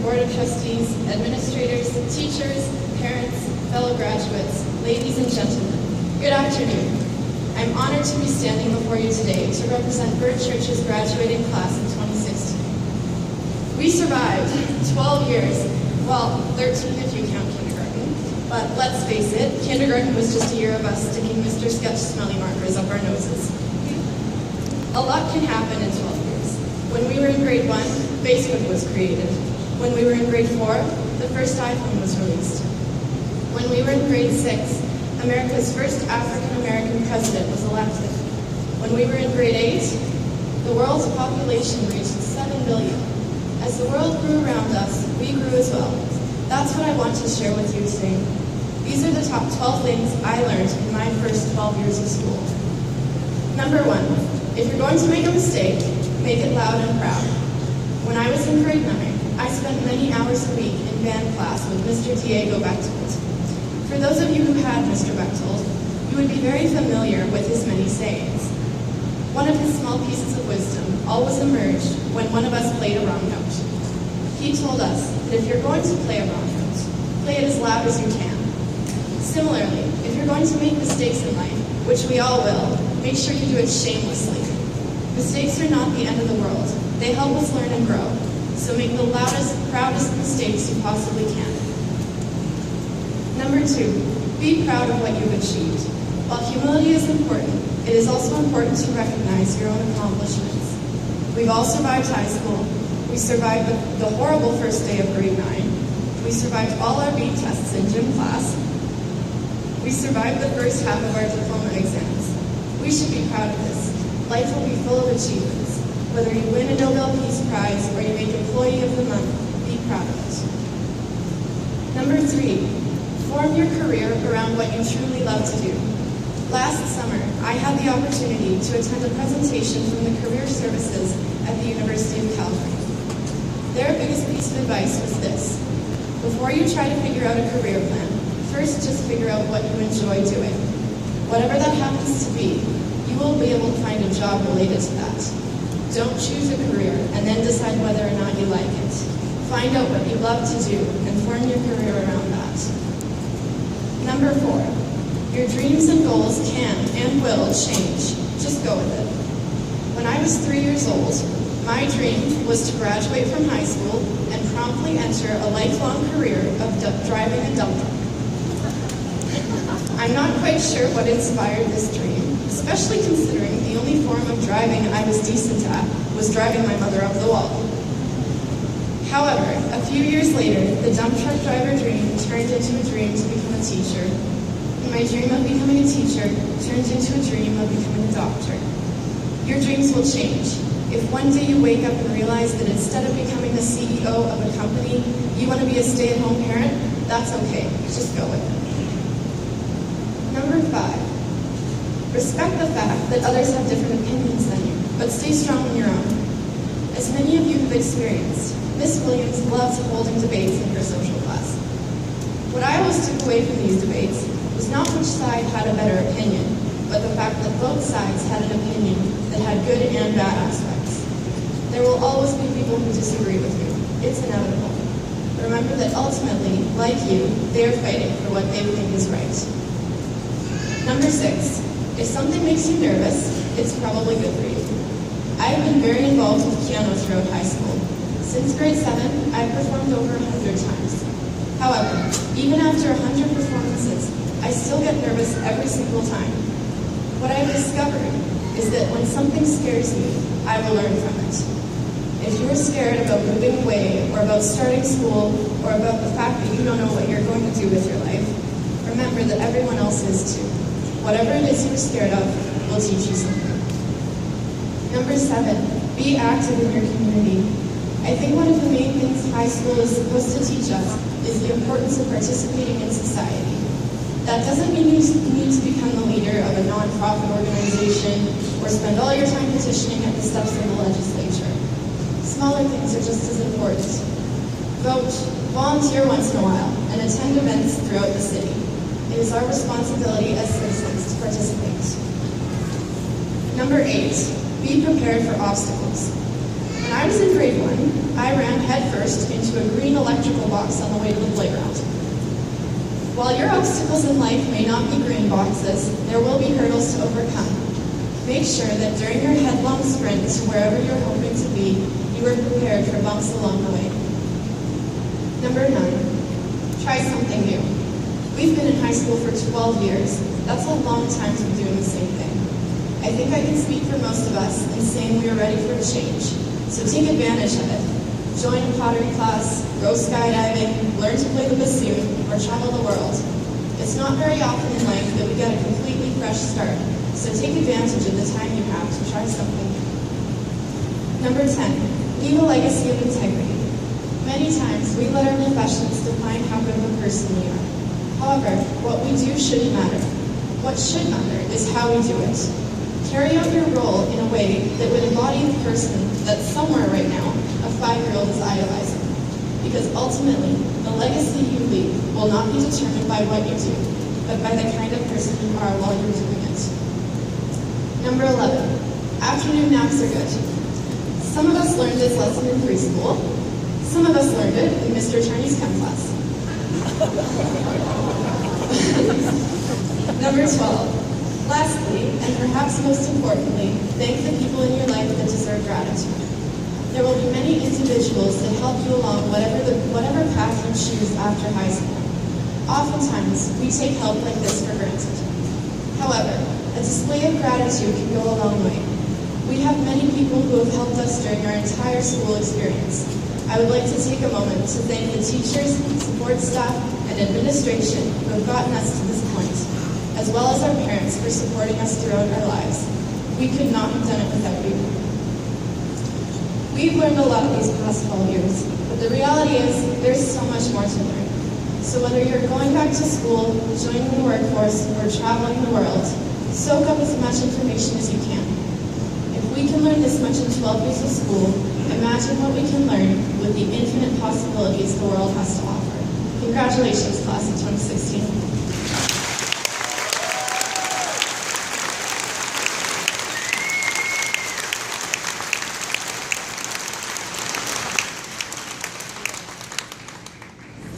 Board of Trustees, administrators, teachers, parents, fellow graduates, ladies and gentlemen, good afternoon. I'm honored to be standing before you today to represent Bird Church's graduating class of 2016. We survived 12 years, well, 13 if you count kindergarten, but let's face it, kindergarten was just a year of us sticking Mr. Sketch smelly markers up our noses. A lot can happen in 12 years. When we were in grade 1, Facebook was created. When we were in grade 4, the first iPhone was released. When we were in grade 6, America's first African-American president was elected. When we were in grade 8, the world's population reached 7 billion. As the world grew around us, we grew as well. That's what I want to share with you today. These are the top 12 things I learned in my first 12 years of school. Number 1, if you're going to make a mistake, make it loud and proud. When I was in grade 9, I spent many hours a week in band class with Mr. Diego Bechtold. For those of you who had Mr. Bechtold, you would be very familiar with his many sayings. One of his small pieces of wisdom always emerged when one of us played a wrong note. He told us that if you're going to play a wrong note, play it as loud as you can. Similarly, if you're going to make mistakes in life, which we all will, make sure you do it shamelessly. Mistakes are not the end of the world. They help us learn and grow. So make the loudest, proudest mistakes you possibly can. Number 2, be proud of what you've achieved. While humility is important, it is also important to recognize your own accomplishments. We've all survived high school. We survived the horrible first day of grade 9. We survived all our beat tests in gym class. We survived the first half of our diploma exams. We should be proud of this. Life will be full of achievements. Whether you win a Nobel Peace Prize or you make Employee of the Month, be proud of it. Number 3, form your career around what you truly love to do. Last summer, I had the opportunity to attend a presentation from the Career Services at the University of Calgary. Their biggest piece of advice was this: before you try to figure out a career plan, first just figure out what you enjoy doing. Whatever that happens to be, you will be able to find a job related to that. Don't choose a career and then decide whether or not you like it. Find out what you love to do and form your career around that. Number 4, your dreams and goals can and will change. Just go with it. When I was 3 years old, my dream was to graduate from high school and promptly enter a lifelong career of driving a dump truck. I'm not quite sure what inspired this dream, especially considering the only form of driving I was decent at was driving my mother up the wall. However, a few years later, the dump truck driver dream turned into a dream to become a teacher. And my dream of becoming a teacher turned into a dream of becoming a doctor. Your dreams will change. If one day you wake up and realize that instead of becoming the CEO of a company, you want to be a stay-at-home parent, that's okay. Just go with it. Number 5, respect the fact that others have different opinions than you, but stay strong on your own. As many of you have experienced, Miss Williams loves holding debates in her social class. What I always took away from these debates was not which side had a better opinion, but the fact that both sides had an opinion that had good and bad aspects. There will always be people who disagree with you. It's inevitable. Remember that ultimately, like you, they are fighting for what they think is right. Number 6, if something makes you nervous, it's probably good for you. I have been very involved with piano throughout high school. Since grade 7, I've performed over 100 times. However, even after 100 performances, I still get nervous every single time. What I've discovered is that when something scares me, I will learn from it. If you're scared about moving away, or about starting school, or about the fact that you don't know what you're going to do with your life, remember that everyone else is too. Whatever it is you're scared of will teach you something. Number 7, be active in your community. I think one of the main things high school is supposed to teach us is the importance of participating in society. That doesn't mean you need to become the leader of a non-profit organization or spend all your time petitioning at the steps of the legislature. Smaller things are just as important. Vote, volunteer once in a while, and attend events throughout the city. It is our responsibility as citizens to participate. Number 8, be prepared for obstacles. When I was in grade 1, I ran headfirst into a green electrical box on the way to the playground. While your obstacles in life may not be green boxes, there will be hurdles to overcome. Make sure that during your headlong sprint to wherever you're hoping to be, you are prepared for bumps along the way. Number 9, try something new. We've been in high school for 12 years. That's a long time to be doing the same thing. I think I can speak for most of us in saying we are ready for a change. So take advantage of it. Join a pottery class, go skydiving, learn to play the bassoon, or travel the world. It's not very often in life that we get a completely fresh start, so take advantage of the time you have to try something new. Number 10, leave a legacy of integrity. Many times we let our professions define how good of a person we are. However, what we do shouldn't matter. What should matter is how we do it. Carry out your role in a way that would embody the person that somewhere right now a 5-year-old is idolizing. Because ultimately, the legacy you leave will not be determined by what you do, but by the kind of person you are while you're doing it. Number 11, afternoon naps are good. Some of us learned this lesson in preschool. Some of us learned it in Mr. Chinese Chem class. Number 12, lastly, and perhaps most importantly, thank the people in your life that deserve gratitude. There will be many individuals that help you along whatever path you choose after high school. Oftentimes, we take help like this for granted. However, a display of gratitude can go a long way. We have many people who have helped us during our entire school experience. I would like to take a moment to thank the teachers, support staff, and administration who have gotten us to this point, as well as our parents for supporting us throughout our lives. We could not have done it without you. We've learned a lot these past 12 years, but the reality is there's so much more to learn. So whether you're going back to school, joining the workforce, or traveling the world, soak up as much information as you can. If we can learn this much in 12 years of school, imagine what we can learn with the infinite possibilities the world has to offer. Congratulations, class of 2016.